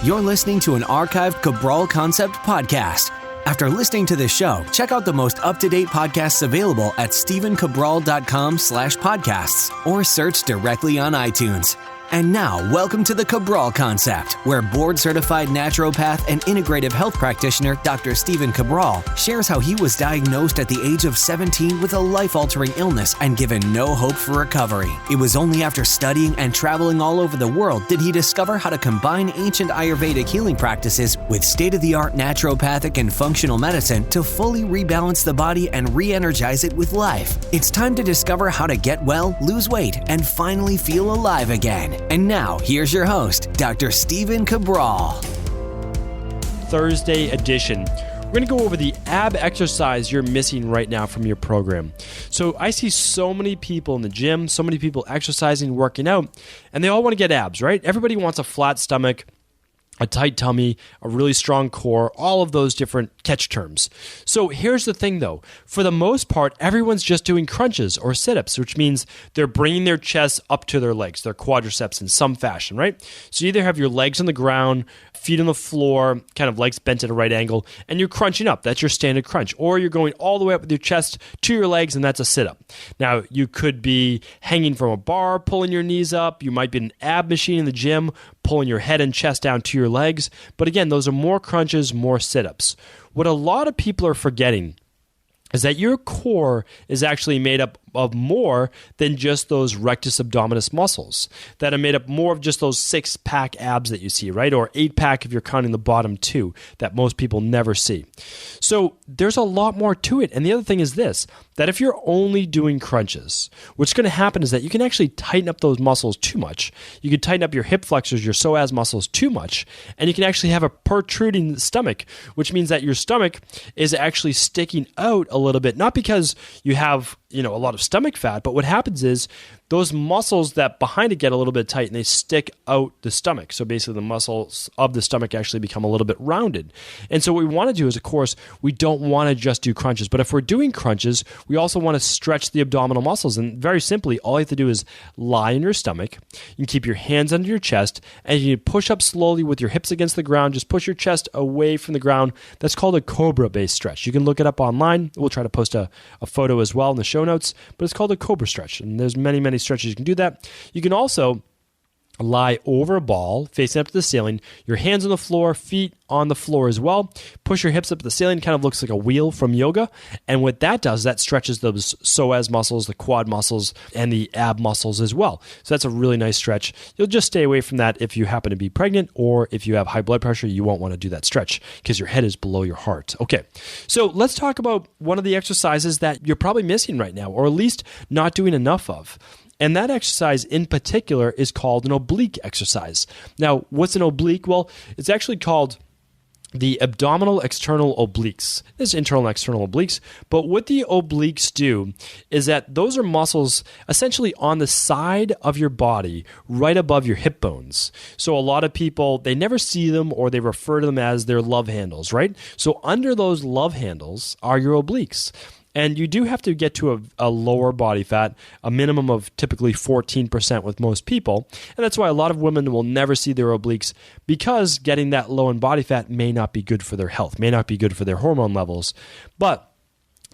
You're listening to an archived Cabral Concept podcast. After listening to this show, check out the most up-to-date podcasts available at stephencabral.com/podcasts or search directly on iTunes. And now, welcome to the Cabral Concept, where board-certified naturopath and integrative health practitioner Dr. Stephen Cabral shares how he was diagnosed at the age of 17 with a life-altering illness and given no hope for recovery. It was only after studying and traveling all over the world did he discover how to combine ancient Ayurvedic healing practices with state-of-the-art naturopathic and functional medicine to fully rebalance the body and re-energize it with life. It's time to discover how to get well, lose weight, and finally feel alive again. And now, here's your host, Dr. Stephen Cabral. Thursday edition. We're going to go over the ab exercise you're missing right now from your program. So I see so many people in the gym, so many people exercising, working out, and they all want to get abs, right? Everybody wants a flat stomach, a tight tummy, a really strong core, all of those different catch terms. So here's the thing though, for the most part, everyone's just doing crunches or sit-ups, which means they're bringing their chest up to their legs, their quadriceps in some fashion, right? So you either have your legs on the ground, feet on the floor, kind of legs bent at a right angle, and you're crunching up. That's your standard crunch. Or you're going all the way up with your chest to your legs, and that's a sit-up. Now, you could be hanging from a bar, pulling your knees up. You might be in an ab machine in the gym, pulling your head and chest down to your legs. But again, those are more crunches, more sit-ups. What a lot of people are forgetting is that your core is actually made up of more than just those rectus abdominis muscles that are made up more of just those 6-pack abs that you see, right? Or 8-pack if you're counting the bottom 2 that most people never see. So there's a lot more to it. And the other thing is this, that if you're only doing crunches, what's going to happen is that you can actually tighten up those muscles too much. You can tighten up your hip flexors, your psoas muscles too much, and you can actually have a protruding stomach, which means that your stomach is actually sticking out a little bit, not because you have a lot of stomach fat, but what happens is those muscles that behind it get a little bit tight and they stick out the stomach. So basically the muscles of the stomach actually become a little bit rounded. And so what we want to do is, of course, we don't want to just do crunches, but if we're doing crunches, we also want to stretch the abdominal muscles. And very simply, all you have to do is lie on your stomach. You can keep your hands under your chest and you push up slowly with your hips against the ground. Just push your chest away from the ground. That's called a cobra-based stretch. You can look it up online. We'll try to post a photo as well in the show notes, but it's called a cobra stretch. And there's many, many stretches you can do that. You can also lie over a ball, facing up to the ceiling, your hands on the floor, feet on the floor as well. Push your hips up to the ceiling, kind of looks like a wheel from yoga. And what that does, that stretches those psoas muscles, the quad muscles, and the ab muscles as well. So that's a really nice stretch. You'll just stay away from that if you happen to be pregnant or if you have high blood pressure. You won't want to do that stretch because your head is below your heart. Okay, so let's talk about one of the exercises that you're probably missing right now, or at least not doing enough of. And that exercise in particular is called an oblique exercise. Now, what's an oblique? Well, it's actually called the abdominal external obliques. There's internal and external obliques, but what the obliques do is that those are muscles essentially on the side of your body, right above your hip bones. So a lot of people, they never see them or they refer to them as their love handles, right? So under those love handles are your obliques. And you do have to get to a lower body fat, a minimum of typically 14% with most people. And that's why a lot of women will never see their obliques, because getting that low in body fat may not be good for their health, may not be good for their hormone levels. But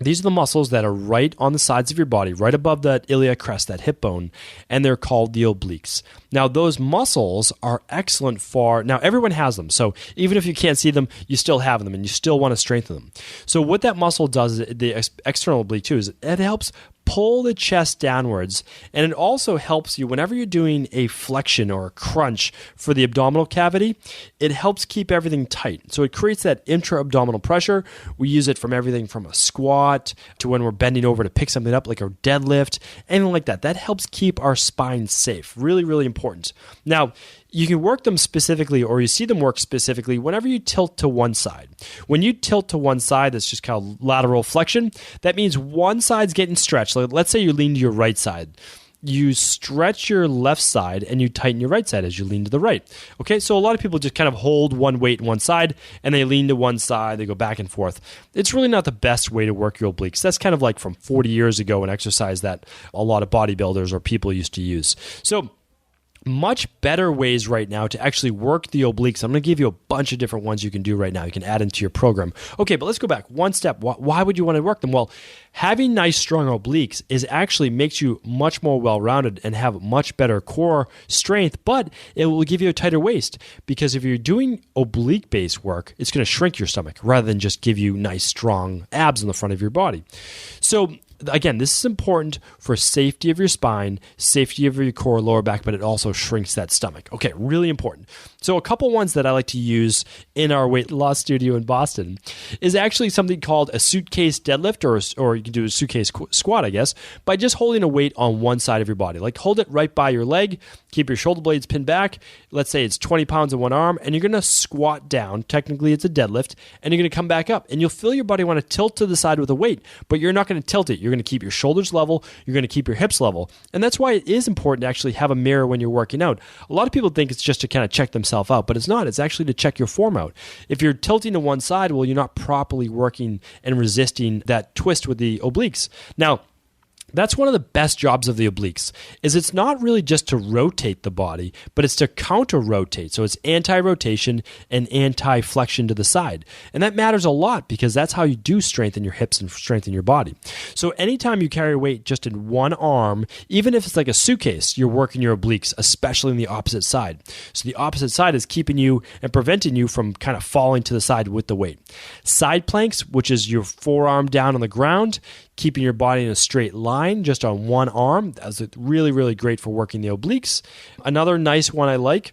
these are the muscles that are right on the sides of your body, right above that iliac crest, that hip bone, and they're called the obliques. Now, those muscles are excellent for, now everyone has them, so even if you can't see them, you still have them, and you still want to strengthen them. So what that muscle does, the external oblique too, is it helps pull the chest downwards, and it also helps you whenever you're doing a flexion or a crunch for the abdominal cavity. It helps keep everything tight. So it creates that intra-abdominal pressure. We use it from everything from a squat to when we're bending over to pick something up like a deadlift, anything like that. That helps keep our spine safe. Really, really important. Now, you can work them specifically, or you see them work specifically whenever you tilt to one side. When you tilt to one side, that's just called lateral flexion. That means one side's getting stretched. Like, let's say you lean to your right side. You stretch your left side and you tighten your right side as you lean to the right. Okay, so a lot of people just kind of hold one weight on one side and they lean to one side, they go back and forth. It's really not the best way to work your obliques. That's kind of like from 40 years ago, an exercise that a lot of bodybuilders or people used to use. So much better ways right now to actually work the obliques. I'm going to give you a bunch of different ones you can do right now. You can add into your program. Okay, but let's go back one step. Why would you want to work them? Well, having nice, strong obliques is actually makes you much more well-rounded and have much better core strength, but it will give you a tighter waist, because if you're doing oblique-based work, it's going to shrink your stomach rather than just give you nice, strong abs on the front of your body. So again, this is important for safety of your spine, safety of your core, lower back, but it also shrinks that stomach. Okay, really important. So a couple ones that I like to use in our weight loss studio in Boston is actually something called a suitcase deadlift, or you can do a suitcase squat, I guess, by just holding a weight on one side of your body. Like hold it right by your leg, keep your shoulder blades pinned back. Let's say it's 20 pounds in one arm, and you're going to squat down. Technically, it's a deadlift, and you're going to come back up, and you'll feel your body want to tilt to the side with a weight, but you're not going to tilt it. You're going to keep your shoulders level. You're going to keep your hips level. And that's why it is important to actually have a mirror when you're working out. A lot of people think it's just to kind of check themselves out, but it's not. It's actually to check your form out. If you're tilting to one side, well, you're not properly working and resisting that twist with the obliques. Now, that's one of the best jobs of the obliques, is it's not really just to rotate the body, but it's to counter-rotate. So it's anti-rotation and anti-flexion to the side. And that matters a lot, because that's how you do strengthen your hips and strengthen your body. So anytime you carry weight just in one arm, even if it's like a suitcase, you're working your obliques, especially on the opposite side. So the opposite side is keeping you and preventing you from kind of falling to the side with the weight. Side planks, which is your forearm down on the ground, keeping your body in a straight line just on one arm. That's really, really great for working the obliques. Another nice one I like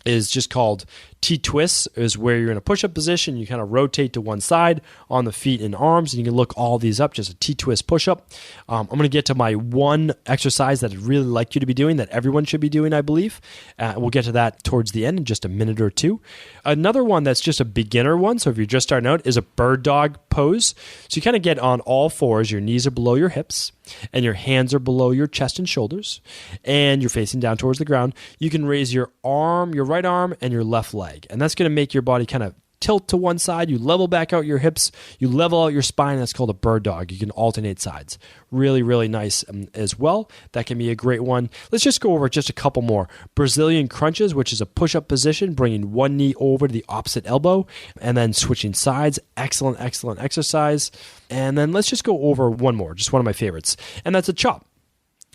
is just called T-twists, is where you're in a push-up position. You kind of rotate to one side on the feet and arms, and you can look all these up, just a T-twist push-up. I'm going to get to my one exercise that I'd really like you to be doing, that everyone should be doing, I believe. We'll get to that towards the end in just a minute or two. Another one that's just a beginner one, so if you're just starting out, is a bird dog pose. So you kind of get on all fours, your knees are below your hips, and your hands are below your chest and shoulders, and you're facing down towards the ground. You can raise your arm, your right arm, and your left leg. And that's going to make your body kind of tilt to one side. You level back out your hips. You level out your spine. That's called a bird dog. You can alternate sides. Really, really nice as well. That can be a great one. Let's just go over just a couple more. Brazilian crunches, which is a push-up position, bringing one knee over to the opposite elbow and then switching sides. Excellent, excellent exercise. And then let's just go over one more, just one of my favorites, and that's a chop.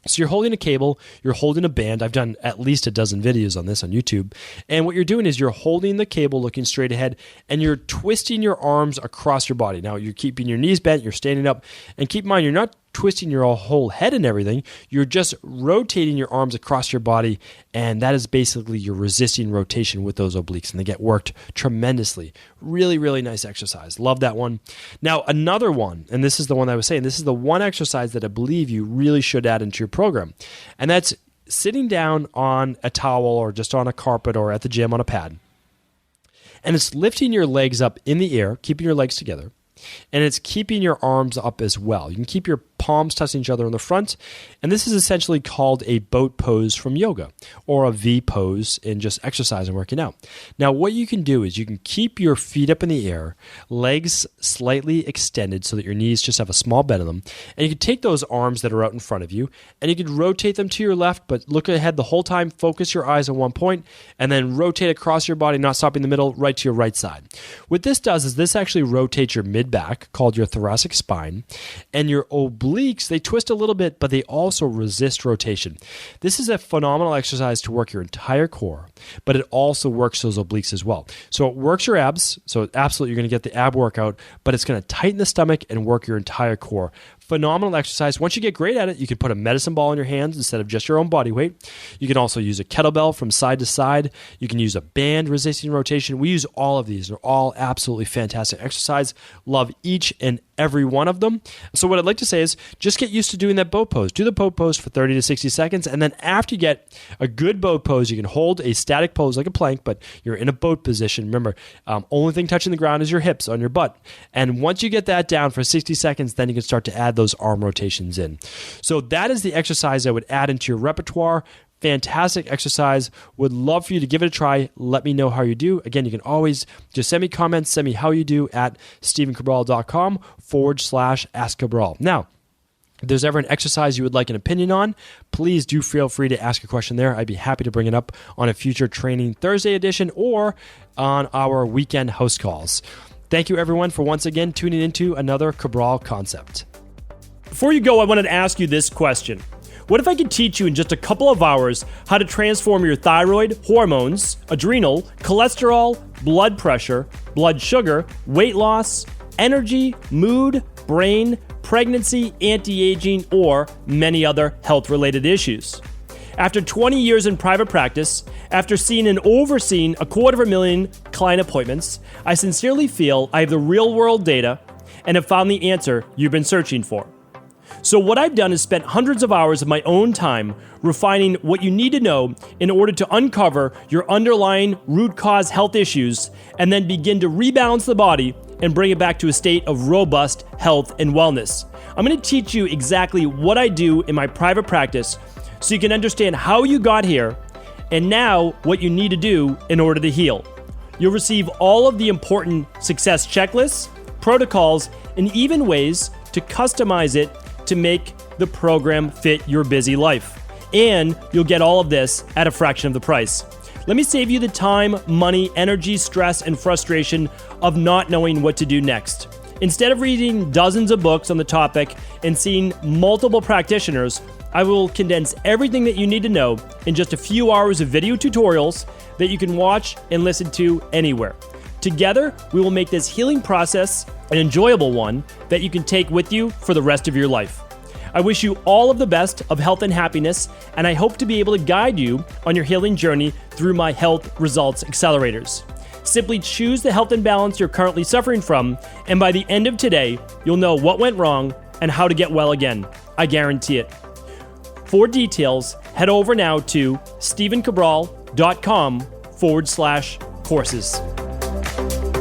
So you're holding a cable, you're holding a band. I've done at least a dozen videos on this on YouTube. And what you're doing is you're holding the cable looking straight ahead, and you're twisting your arms across your body. Now, you're keeping your knees bent, you're standing up. And keep in mind, you're not twisting your whole head and everything. You're just rotating your arms across your body, and that is basically your resisting rotation with those obliques, and they get worked tremendously. Really, really nice exercise. Love that one. Now, another one, and this is the one I was saying, this is the one exercise that I believe you really should add into your program, and that's sitting down on a towel or just on a carpet or at the gym on a pad, and it's lifting your legs up in the air, keeping your legs together, and it's keeping your arms up as well. You can keep your palms touching each other in the front, and this is essentially called a boat pose from yoga, or a V pose in just exercise and working out. Now, what you can do is you can keep your feet up in the air, legs slightly extended so that your knees just have a small bend in them, and you can take those arms that are out in front of you, and you can rotate them to your left, but look ahead the whole time, focus your eyes on one point, and then rotate across your body, not stopping in the middle, right to your right side. What this does is this actually rotates your mid-back, called your thoracic spine, and your obliques, they twist a little bit, but they also resist rotation. This is a phenomenal exercise to work your entire core, but it also works those obliques as well. So it works your abs, so absolutely you're going to get the ab workout, but it's going to tighten the stomach and work your entire core. Phenomenal exercise. Once you get great at it, you can put a medicine ball in your hands instead of just your own body weight. You can also use a kettlebell from side to side. You can use a band resisting rotation. We use all of these. They're all absolutely fantastic exercise. Love each and every one of them. So what I'd like to say is just get used to doing that boat pose. Do the boat pose for 30 to 60 seconds, and then after you get a good boat pose, you can hold a static pose like a plank, but you're in a boat position. Remember, only thing touching the ground is your hips on your butt. And once you get that down for 60 seconds, then you can start to add those arm rotations in. So that is the exercise I would add into your repertoire. Fantastic exercise. Would love for you to give it a try. Let me know how you do. Again, you can always just send me comments, send me how you do at stephencabral.com/askcabral. Now, If there's ever an exercise you would like an opinion on, please do feel free to ask a question there. I'd be happy to bring it up on a future Training Thursday edition or on our weekend host calls. Thank you, everyone, for once again tuning into another Cabral Concept. Before you go, I wanted to ask you this question. What if I could teach you in just a couple of hours how to transform your thyroid, hormones, adrenal, cholesterol, blood pressure, blood sugar, weight loss, energy, mood, brain, pregnancy, anti-aging, or many other health-related issues? After 20 years in private practice, after seeing and overseeing 250,000 client appointments, I sincerely feel I have the real-world data and have found the answer you've been searching for. So what I've done is spent hundreds of hours of my own time refining what you need to know in order to uncover your underlying root cause health issues and then begin to rebalance the body and bring it back to a state of robust health and wellness. I'm going to teach you exactly what I do in my private practice so you can understand how you got here and now what you need to do in order to heal. You'll receive all of the important success checklists, protocols, and even ways to customize it to make the program fit your busy life. And you'll get all of this at a fraction of the price. Let me save you the time, money, energy, stress, and frustration of not knowing what to do next. Instead of reading dozens of books on the topic and seeing multiple practitioners, I will condense everything that you need to know in just a few hours of video tutorials that you can watch and listen to anywhere. Together, we will make this healing process an enjoyable one that you can take with you for the rest of your life. I wish you all of the best of health and happiness, and I hope to be able to guide you on your healing journey through my Health Results Accelerators. Simply choose the health imbalance you're currently suffering from, and by the end of today, you'll know what went wrong and how to get well again. I guarantee it. For details, head over now to stephencabral.com/courses.